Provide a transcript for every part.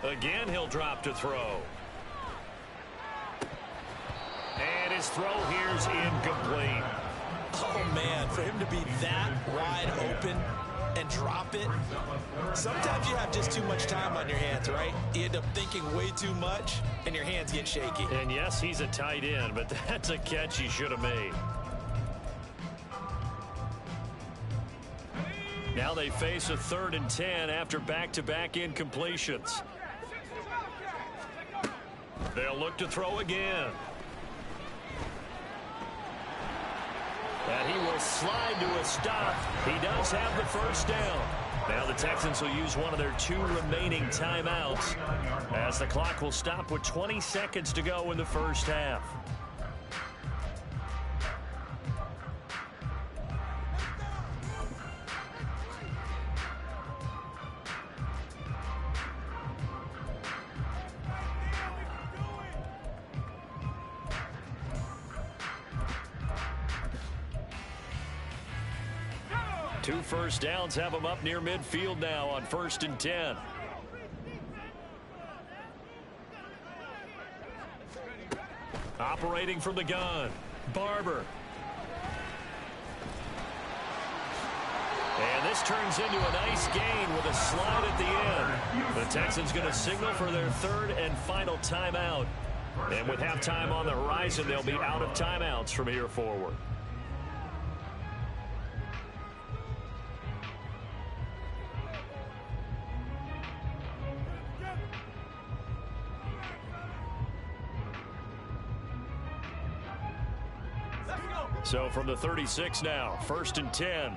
Again, he'll drop to throw. And his throw here's incomplete. Oh, man, for him to be that wide open and drop it. Sometimes you have just too much time on your hands, right? You end up thinking way too much, and your hands get shaky. And yes, he's a tight end, but that's a catch he should have made. Now they face a 3rd and 10 after back-to-back incompletions. They'll look to throw again. And he will slide to a stop. He does have the first down. Now the Texans will use one of their 2 remaining timeouts as the clock will stop with 20 seconds to go in the first half. Two first downs have him up near midfield now on 1st and 10. Operating from the gun, Barber. And this turns into a nice gain with a slide at the end. The Texans going to signal for their 3rd and final timeout. And with halftime on the horizon, they'll be out of timeouts from here forward. So from the 36 now, 1st and 10.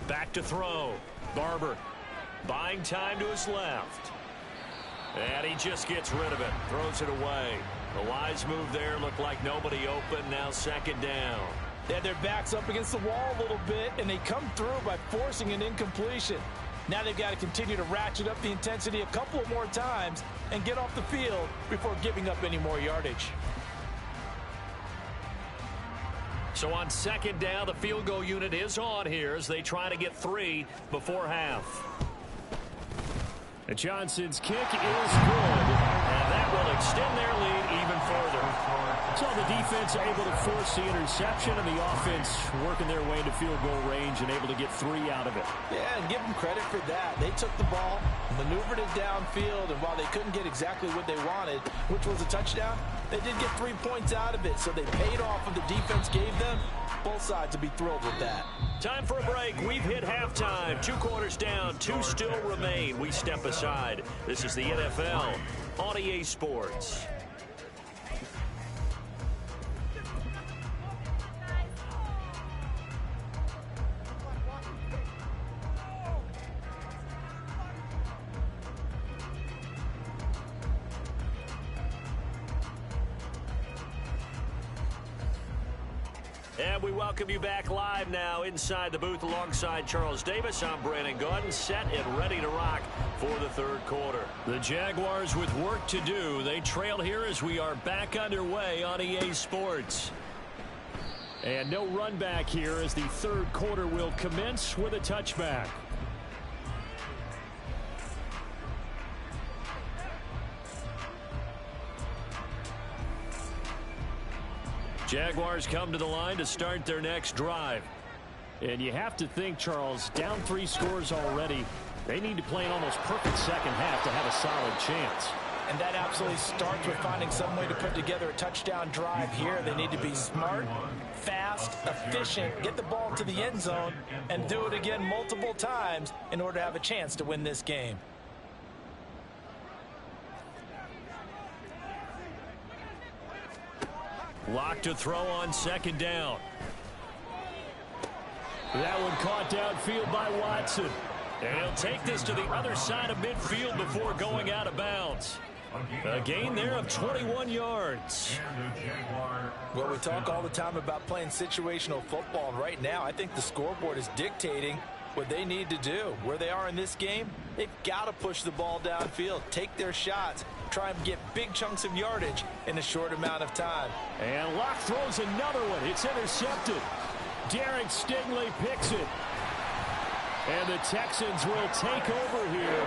Back to throw. Barber buying time to his left. And he just gets rid of it. Throws it away. A wise move there. Looked like nobody open. Now 2nd down. They had their backs up against the wall a little bit, and they come through by forcing an incompletion. Now they've got to continue to ratchet up the intensity a couple of more times and get off the field before giving up any more yardage. So on 2nd down, the field goal unit is on here as they try to get 3 before half. And Johnson's kick is good, and that will extend their lead even further. So the defense able to force the interception, and the offense working their way into field goal range and able to get 3 out of it. Yeah, and give them credit for that. They took the ball, maneuvered it downfield, and while they couldn't get exactly what they wanted, which was a touchdown, they did get 3 points out of it, so they paid off what the defense gave them. Both sides will be thrilled with that. Time for a break. We've hit halftime. 2 quarters down, 2 still remain. We step aside. This is the NFL on EA Sports. And we welcome you back live now inside the booth alongside Charles Davis. I'm Brandon Gaudin, set and ready to rock for the 3rd quarter. The Jaguars with work to do. They trail here as we are back underway on EA Sports. And no run back here as the 3rd quarter will commence with a touchback. Jaguars come to the line to start their next drive. And you have to think, Charles, down 3 scores already. They need to play an almost perfect 2nd half to have a solid chance. And that absolutely starts with finding some way to put together a touchdown drive here. They need to be smart, fast, efficient, get the ball to the end zone, and do it again multiple times in order to have a chance to win this game. Lock to throw on 2nd down. That one caught downfield by Watson. And he'll take this to the other side of midfield before going out of bounds. A gain there of 21 yards. Well, we talk all the time about playing situational football, and right now I think the scoreboard is dictating what they need to do. Where they are in this game, they've got to push the ball downfield, take their shots, try and get big chunks of yardage in a short amount of time. And Locke throws another one. It's intercepted. Derek Stingley picks it. And the Texans will take over here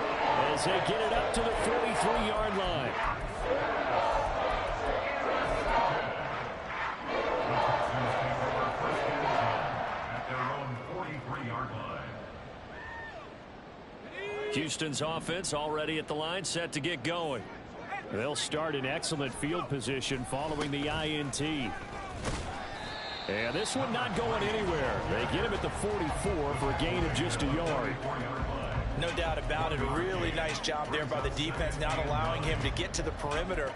as they get it up to the 43-yard line. Houston's offense already at the line, set to get going. They'll start in excellent field position following the INT. And this one not going anywhere. They get him at the 44 for a gain of just a yard. No doubt about it. A really nice job there by the defense, not allowing him to get to the perimeter.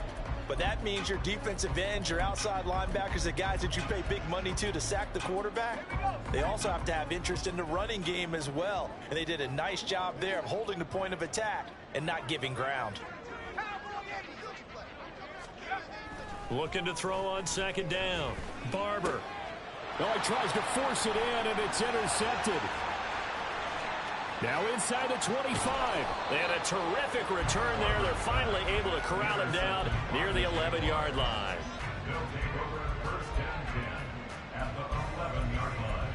But that means your defensive ends, your outside linebackers, the guys that you pay big money to sack the quarterback, they also have to have interest in the running game as well. And they did a nice job there of holding the point of attack and not giving ground. Looking to throw on second down. Barber. Oh, he tries to force it in, and it's intercepted. Now inside the 25. And a terrific return there. They're finally able to corral him down near the 11-yard line. They'll take over first and 10 at the 11-yard line.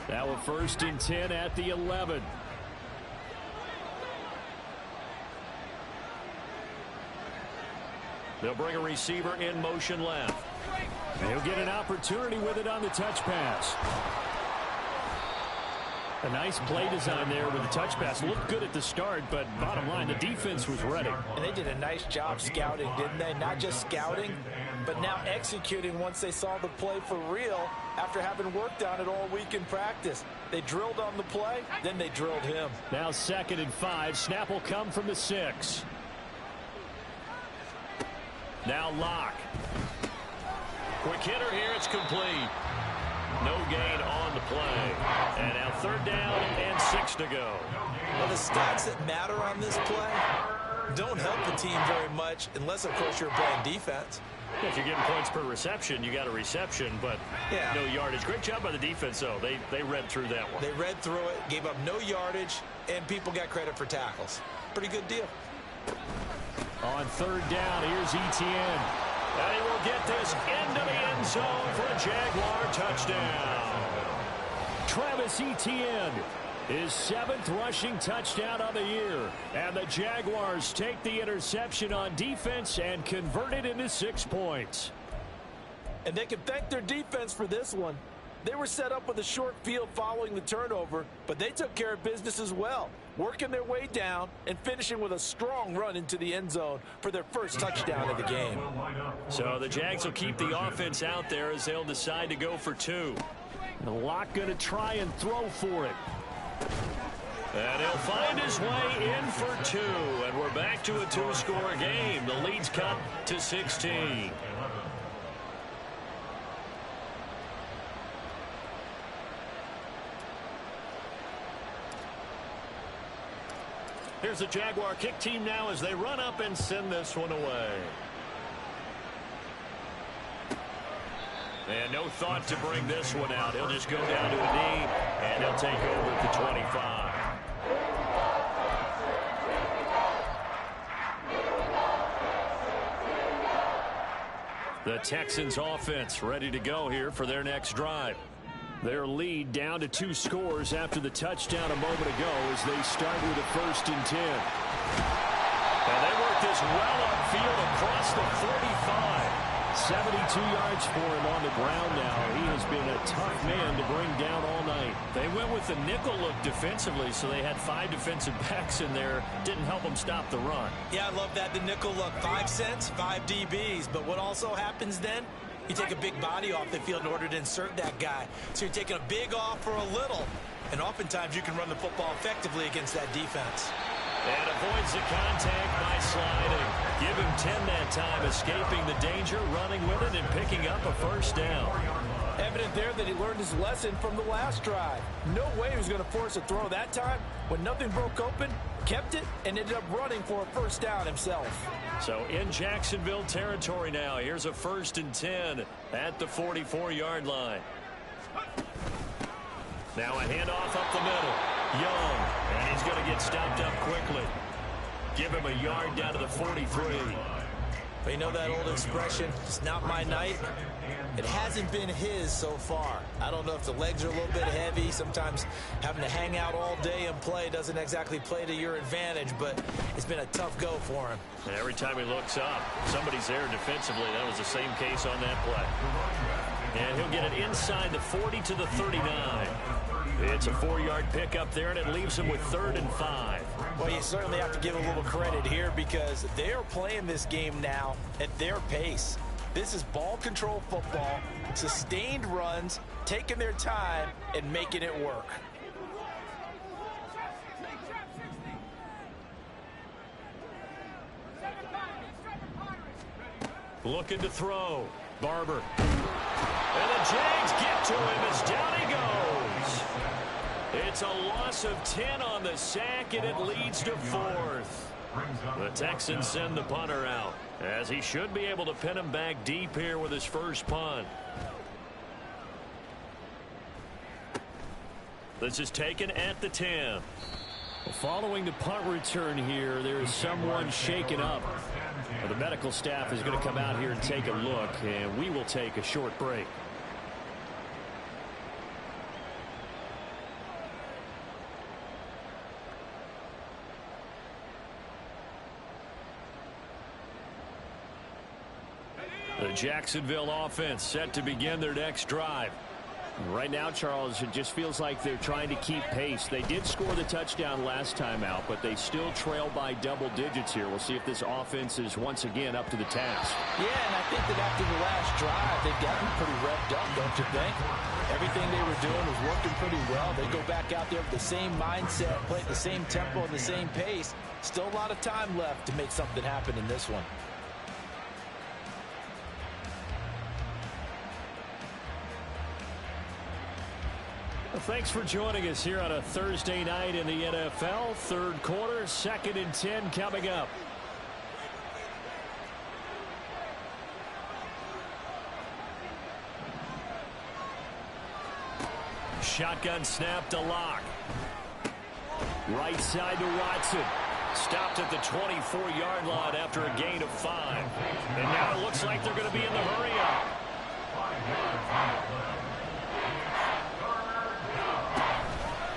Now a first and 10 at the 11. They'll bring a receiver in motion left. He'll get an opportunity with it on the touch pass. A nice play design there with the touch pass. Looked good at the start, but bottom line, the defense was ready. And they did a nice job scouting, didn't they? Not just scouting, but now executing once they saw the play for real after having worked on it all week in practice. They drilled on the play, then they drilled him. Now 2nd and 5. Snap will come from the 6. Now Locke. Quick hitter here. It's complete. No gain on the play. And now 3rd down and 6 to go. Well, the stats that matter on this play don't help the team very much unless, of course, you're playing defense. If you're getting points per reception, you got a reception, but no yardage. Great job by the defense, though. They read through that one. They read through it, gave up no yardage, and people got credit for tackles. Pretty good deal. On 3rd down, here's Etienne. And he will get this into the end zone for a Jaguar touchdown. Travis Etienne, his 7th rushing touchdown of the year. And the Jaguars take the interception on defense and convert it into 6 points. And they can thank their defense for this one. They were set up with a short field following the turnover, but they took care of business as well, working their way down and finishing with a strong run into the end zone for their first touchdown of the game. So the Jags will keep the offense out there as they'll decide to go for 2. And Locke going to try and throw for it. And he'll find his way in for 2. And we're back to a 2-score game. The lead's cut to 16. Here's the Jaguar kick team now as they run up and send this one away. And no thought to bring this one out. He'll just go down to a knee, and he'll take over at the 25. The Texans offense ready to go here for their next drive. Their lead down to 2 scores after the touchdown a moment ago as they start with a 1st and 10. And they work this well upfield across the 45. 72 yards for him on the ground now. He has been a tough man to bring down all night. They went with the nickel look defensively, so they had 5 defensive backs in there. Didn't help them stop the run. Yeah, I love that, the nickel look. 5 cents, 5 DBs. But what also happens then? You take a big body off the field in order to insert that guy. So you're taking a big off for a little. And oftentimes you can run the football effectively against that defense. And avoids the contact by sliding. Give him 10 that time, escaping the danger, running with it, and picking up a 1st down. Evident there that he learned his lesson from the last drive. No way he was going to force a throw that time. When nothing broke open, kept it, and ended up running for a first down himself. So in Jacksonville territory now. Here's a 1st and 10 at the 44-yard line. Now a handoff up the middle. Young, and he's going to get stopped up quickly. Give him a yard down to the 43. But you know that old expression, it's not my night? It hasn't been his so far. I don't know if the legs are a little bit heavy. Sometimes having to hang out all day and play doesn't exactly play to your advantage, but it's been a tough go for him. And every time he looks up, somebody's there defensively. That was the same case on that play. And he'll get it inside the 40 to the 39. It's a 4-yard pickup there, and it leaves him with 3rd and 5. Well, you certainly have to give a little credit here because they are playing this game now at their pace. This is ball control football, sustained runs, taking their time, and making it work. Looking to throw. Barber. And the Jags get to him as down he goes. It's a loss of 10 on the sack, and it leads to 4th. The Texans send the punter out, as he should be able to pin him back deep here with his first punt. This is taken at the 10. Following the punt return here, there is someone shaken up. The medical staff is going to come out here and take a look, and we will take a short break. The Jacksonville offense set to begin their next drive. Right now, Charles, it just feels like they're trying to keep pace. They did score the touchdown last time out, but they still trail by double digits here. We'll see if this offense is once again up to the task. Yeah, and I think that after the last drive, they've gotten pretty revved up, don't you think? Everything they were doing was working pretty well. They go back out there with the same mindset, play at the same tempo and the same pace. Still a lot of time left to make something happen in this one. Well, thanks for joining us here on a Thursday night in the NFL. 3rd quarter, 2nd and 10 coming up. Shotgun snap to Lock. Right side to Watson. Stopped at the 24-yard line after a gain of 5. And now it looks like they're going to be in the hurry up.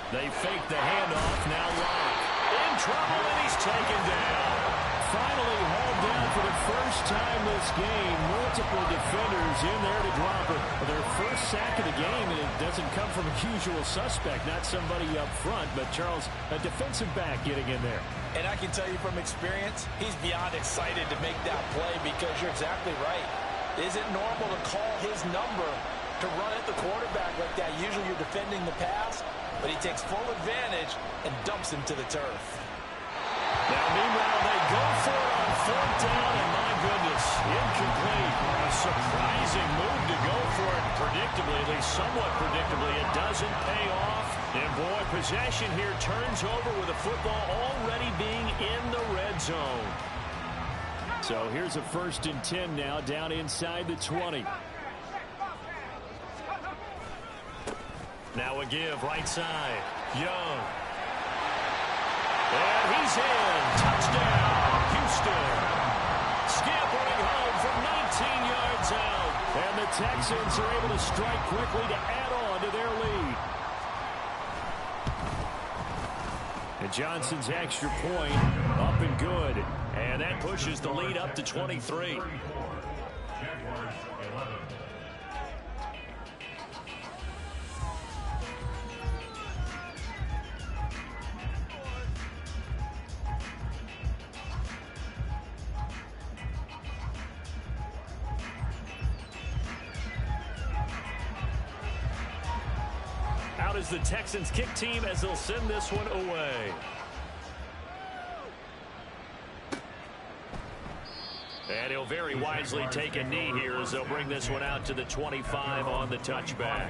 They fake the handoff. Now Lock in trouble, and he's taken down. Finally hauled down for the first time this game. Multiple defenders in there to drop it. Their first sack of the game, and it doesn't come from a usual suspect, not somebody up front, but Charles, a defensive back getting in there. And I can tell you from experience, he's beyond excited to make that play because you're exactly right. Is it normal to call his number to run at the quarterback like that? Usually you're defending the pass, but he takes full advantage and dumps him to the turf. Now, meanwhile, they go for it on 4th down, and my goodness, incomplete. A surprising move to go for it predictably, at least somewhat predictably. It doesn't pay off. And, boy, possession here turns over with the football already being in the red zone. So here's a 1st and 10 now down inside the 20. Now a give right side. Young. And he's in. Touchdown, Houston. Scampering home from 19 yards out. And the Texans are able to strike quickly to add on to their lead. And Johnson's extra point up and good. And that pushes the lead up to 23. Jaguars 11. Out is the Texans kick team as they'll send this one away. And he'll very wisely take a knee here as they'll bring this one out to the 25 on the touchback.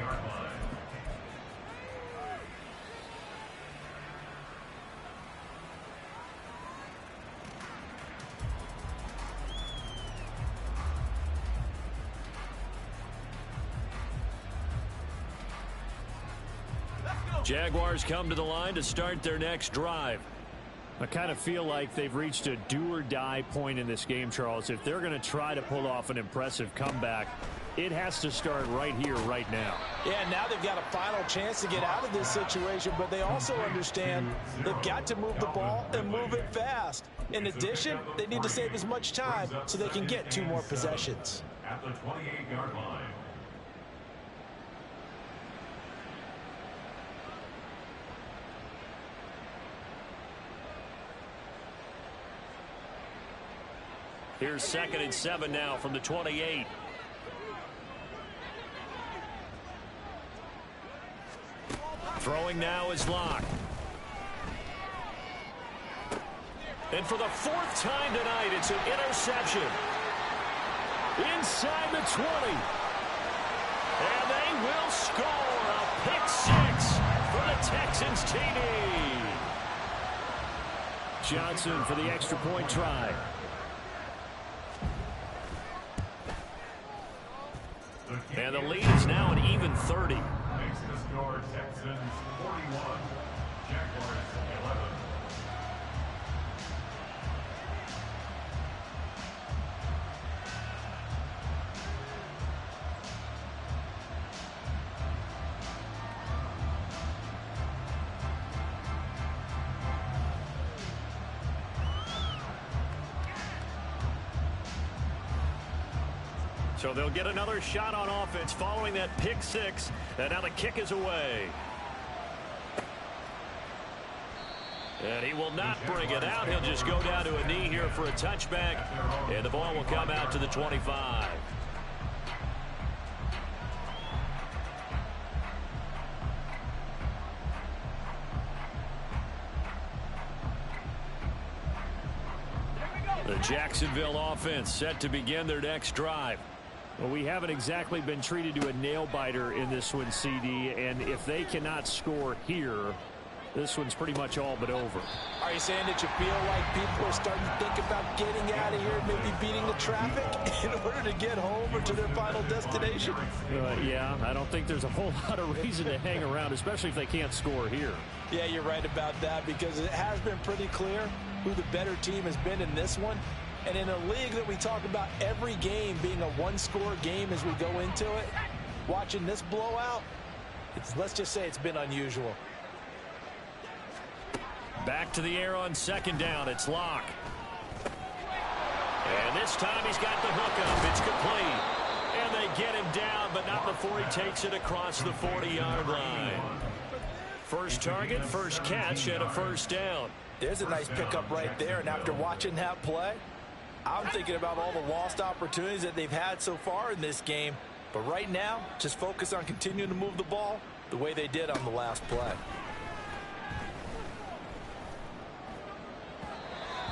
Jaguars come to the line to start their next drive. I kind of feel like they've reached a do-or-die point in this game, Charles. If they're going to try to pull off an impressive comeback, it has to start right here, right now. Yeah, now they've got a final chance to get out of this situation, but they also understand they've got to move the ball and move it fast. In addition, they need to save as much time so they can get 2 more possessions. At the 28-yard line. Here's 2nd and 7 now from the 28. Throwing now is Locke. And for the 4th time tonight, it's an interception. Inside the 20. And they will score a pick 6 for the Texans TD. Johnson for the extra point try. And the lead is now an even 30. Makes the score Texans 41, Jaguars 11. So they'll get another shot on offense following that pick 6. And now the kick is away. And he will not bring it out. He'll just go down to a knee here for a touchback. And the ball will come out to the 25. The Jacksonville offense set to begin their next drive. Well, we haven't exactly been treated to a nail-biter in this one, CD, and if they cannot score here, this one's pretty much all but over. Are you saying that you feel like people are starting to think about getting out of here, maybe beating the traffic in order to get home or to their final destination? Yeah, I don't think there's a whole lot of reason to hang around, especially if they can't score here. Yeah, you're right about that because it has been pretty clear who the better team has been in this one. And in a league that we talk about every game being a one-score game as we go into it, watching this blowout, let's just say it's been unusual. Back to the air on 2nd down. It's Locke. And this time he's got the hook up. It's complete. And they get him down, but not before he takes it across the 40-yard line. First target, first catch, and a first down. There's a nice pickup right there, and after watching that play, I'm thinking about all the lost opportunities that they've had so far in this game. But right now, just focus on continuing to move the ball the way they did on the last play.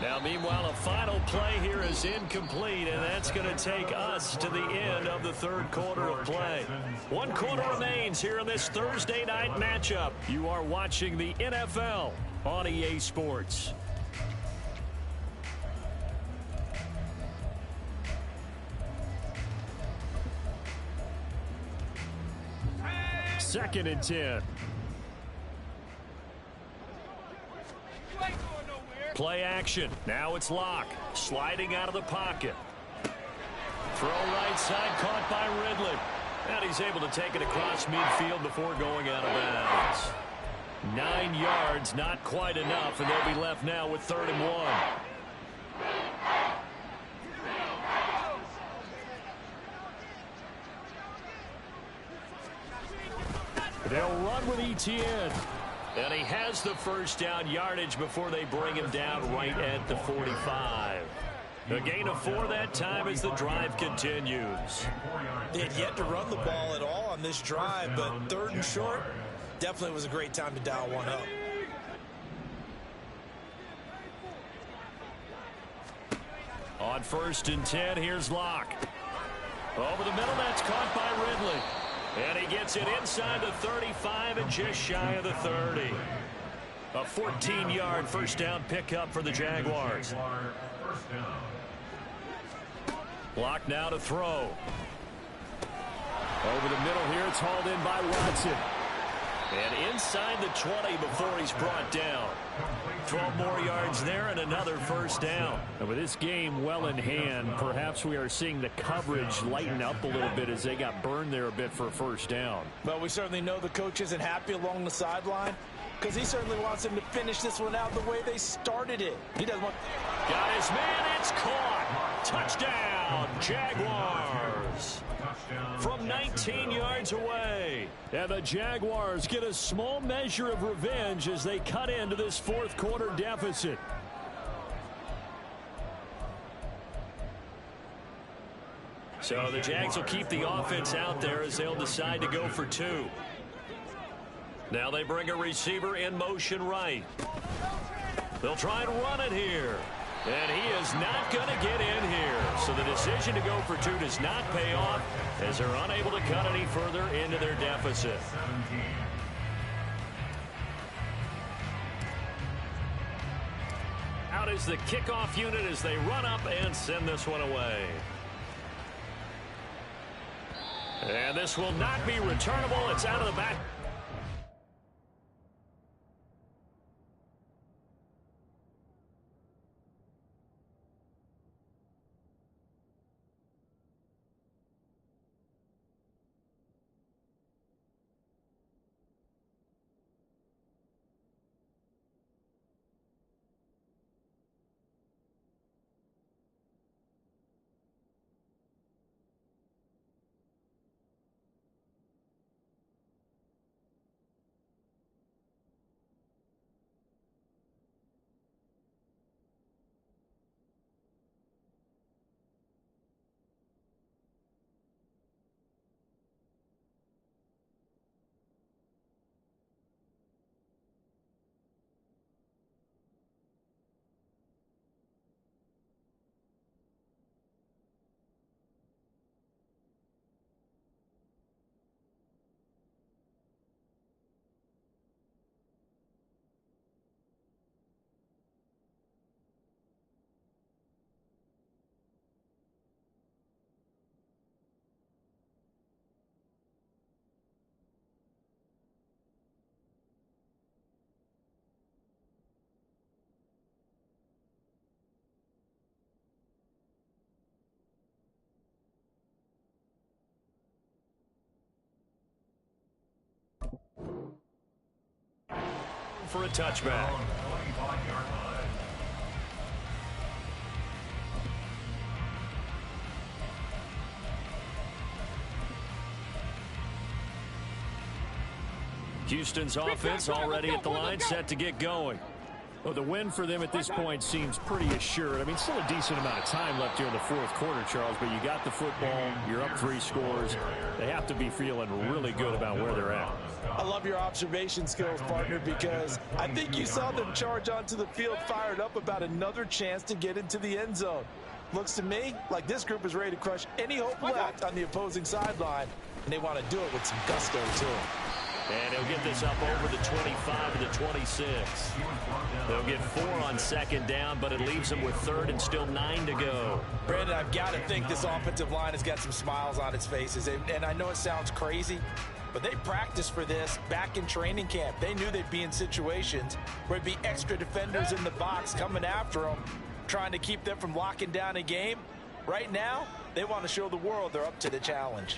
Now, meanwhile, a final play here is incomplete, and that's going to take us to the end of the 3rd quarter of play. 1 quarter remains here in this Thursday night matchup. You are watching the NFL on EA Sports. Second and 10. Play action. Now it's Locke. Sliding out of the pocket. Throw right side caught by Ridley. And he's able to take it across midfield before going out of bounds. 9 yards, not quite enough, and they'll be left now with 3rd and 1. They'll run with Etienne. And he has the first down yardage before they bring him down right at the 45. A gain of 4 that time as the drive continues. They had yet to run the ball at all on this drive, but 3rd and short definitely was a great time to dial one up. On 1st and 10, here's Locke. Over the middle, that's caught by Ridley. And he gets it inside the 35 and just shy of the 30. A 14-yard first down pickup for the Jaguars. Locke now to throw. Over the middle here, it's hauled in by Watson. And inside the 20 before he's brought down. 12 more yards there and another first down. And with this game well in hand, perhaps we are seeing the coverage lighten up a little bit as they got burned there a bit for a first down. But we certainly know the coach isn't happy along the sideline because he certainly wants them to finish this one out the way they started it. He doesn't want... Got his man. It's caught. Touchdown, Jaguars. From 19 yards away. And the Jaguars get a small measure of revenge as they cut into this fourth quarter deficit. So the Jags will keep the offense out there as they'll decide to go for two. Now they bring a receiver in motion right. They'll try and run it here. And he is not going to get in here. So the decision to go for two does not pay off as they're unable to cut any further into their deficit. Out is the kickoff unit as they run up and send this one away. And this will not be returnable. It's out of the back. For a touchback. Houston's offense already at the line, set to get going. Well, the win for them at this point seems pretty assured. I mean, still a decent amount of time left here in the fourth quarter, Charles, but you got the football, you're up 3 scores. They have to be feeling really good about where they're at. I love your observation skills, partner, because I think you saw them charge onto the field fired up about another chance to get into the end zone. Looks to me like this group is ready to crush any hope left on the opposing sideline, and they want to do it with some gusto, too. And he'll get this up over the 25 to the 26. They'll get 4 on second down, but it leaves them with third and still 9 to go. Brandon, I've got to think this offensive line has got some smiles on its faces. And I know it sounds crazy, but they practiced for this back in training camp. They knew they'd be in situations where there'd be extra defenders in the box coming after them, trying to keep them from locking down a game. Right now, they want to show the world they're up to the challenge.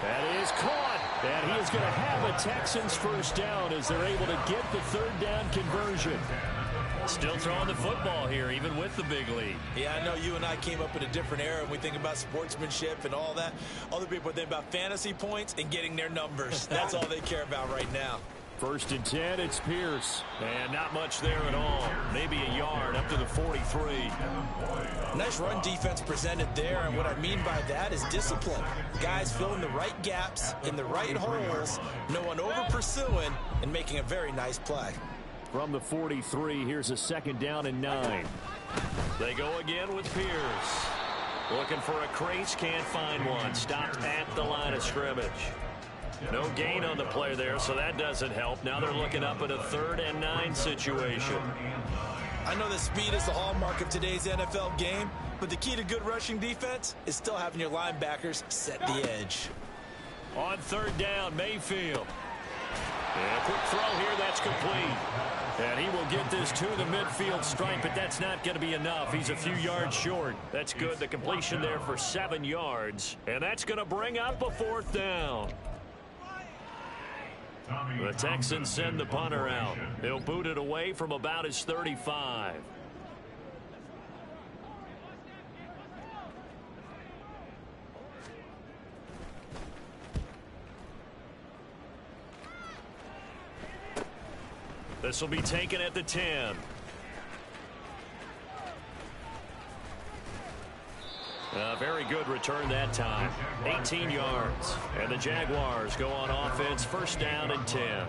That is caught. And he is going to have a Texans first down as they're able to get the third down conversion. Still throwing the football here, even with the big lead. Yeah, I know you and I came up in a different era, and we think about sportsmanship and all that. Other people think about fantasy points and getting their numbers. That's all they care about right now. First and 10, it's Pierce. And not much there at all. Maybe a yard up to the 43. Nice run defense presented there, and what I mean by that is discipline. Guys filling the right gaps in the right holes, no one over-pursuing, and making a very nice play. From the 43, here's a second down and 9. They go again with Pierce. Looking for a crease, can't find one. Stopped at the line of scrimmage. No gain on the play there, so that doesn't help. Now they're looking up at a 3rd and 9 situation. I know that speed is the hallmark of today's NFL game, but the key to good rushing defense is still having your linebackers set the edge. On third down, Mayfield. And a quick throw here, that's complete. And he will get this to the midfield stripe, but that's not going to be enough. He's a few yards short. That's good. The completion there for 7 yards. And that's going to bring up a fourth down. The Texans send the punter out. He'll boot it away from about his 35. This will be taken at the 10. A very good return that time. 18 yards. And the Jaguars go on offense, first down and 10.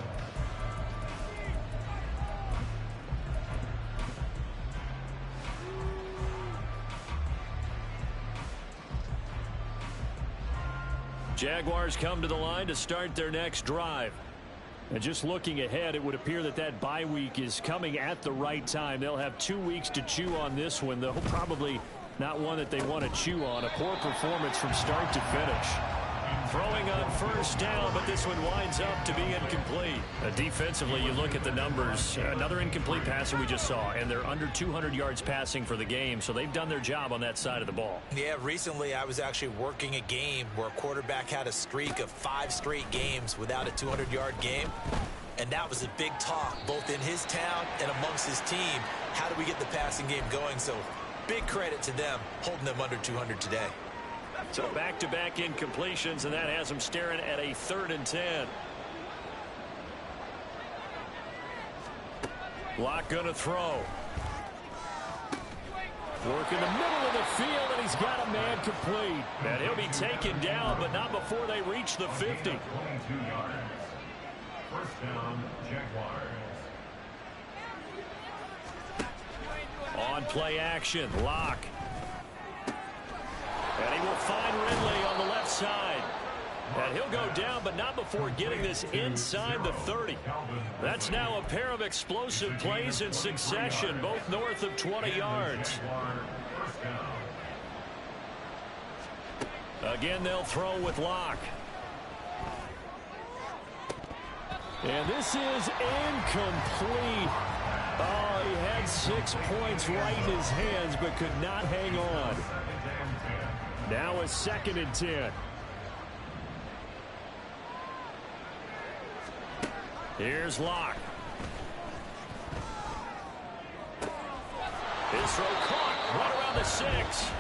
Jaguars come to the line to start their next drive. And just looking ahead, it would appear that that bye week is coming at the right time. They'll have 2 weeks to chew on this one, though probably not one that they want to chew on. A poor performance from start to finish. Throwing on first down, but this one winds up to be incomplete. Defensively, you look at the numbers. Another incomplete passer we just saw, and they're under 200 yards passing for the game, so they've done their job on that side of the ball. Yeah, recently I was actually working a game where a quarterback had a streak of 5 straight games without a 200-yard game. And that was a big talk, both in his town and amongst his team. How do we get the passing game going? So big credit to them, holding them under 200 today. So back-to-back incompletions, and that has them staring at a 3rd and 10. Locke going to throw. Work in the middle of the field, and he's got a man complete. And he'll be taken down, but not before they reach the 50. 22 yards. First down, Jaguars. On play action, Locke. And he will find Ridley on the left side. And he'll go down, but not before getting this inside the 30. That's now a pair of explosive plays in succession, both north of 20 yards. Again, they'll throw with Locke. And this is incomplete. Oh, he had 6 points right in his hands, but could not hang on. Now a 2nd and 10. Here's Locke. His throw caught right around the 6.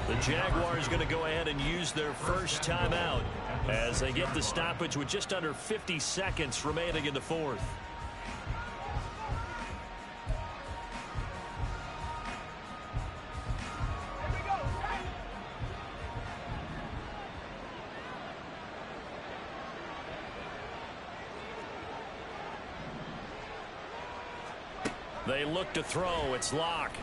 The Jaguars going to go ahead and use their first timeout as they get the stoppage with just under 50 seconds remaining in the 4th. They look to throw. It's Locke.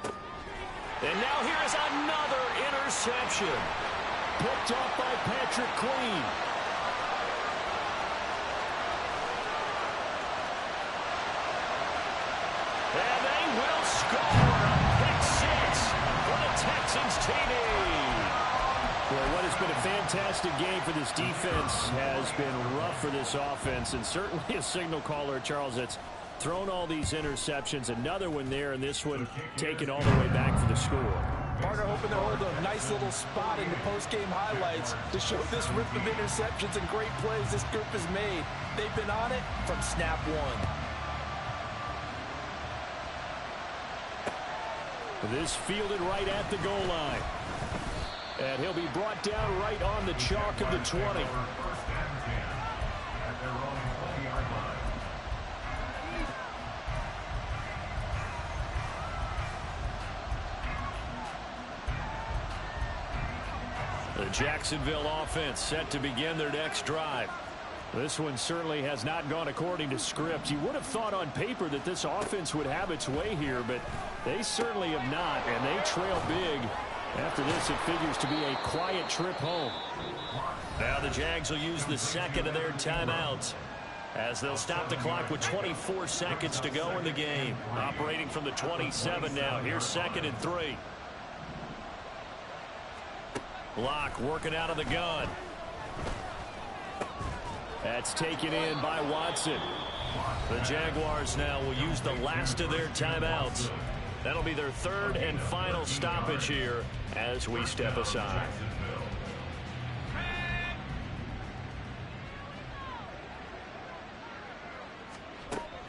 And now here is another interception. Picked off by Patrick Queen. And they will score a pick 6 for the Texans TD. Well, what has been a fantastic game for this defense has been rough for this offense, and certainly a signal caller, Charles, that's thrown all these interceptions. Another one there, and this one taken all the way back for the score. Partner hoping to hold a nice little spot in the post-game highlights to show this rip of interceptions and great plays this group has made. They've been on it from snap 1. This fielded right at the goal line. And he'll be brought down right on the chalk of the 20. First and 10 at their own 20-yard line. The Jacksonville offense set to begin their next drive. This one certainly has not gone according to script. You would have thought on paper that this offense would have its way here, but they certainly have not, and they trail big. After this, it figures to be a quiet trip home. Now the Jags will use the 2nd of their timeouts. As they'll stop the clock with 24 seconds to go in the game. Operating from the 27 now. Here's 2nd and 3. Locke working out of the gun. That's taken in by Watson. The Jaguars now will use the last of their timeouts. That'll be their 3rd and final stoppage here as we step aside.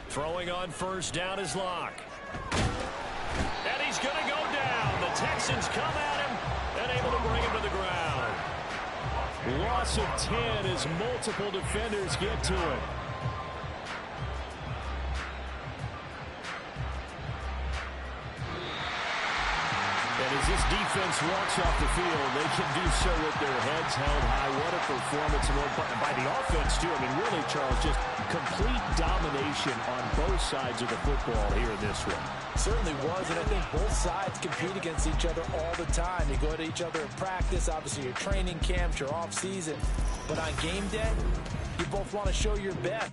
Throwing on 1st down is Locke. And he's going to go down. The Texans come at him and able to bring him to the ground. Loss of 10 as multiple defenders get to it. And as this defense walks off the field, they can do so with their heads held high. What a performance by the offense, too. I mean, really, Charles, just complete domination on both sides of the football here in this one. Certainly was, and I think both sides compete against each other all the time. You go to each other in practice, obviously your training camps, your off season. But on game day, you both want to show your best.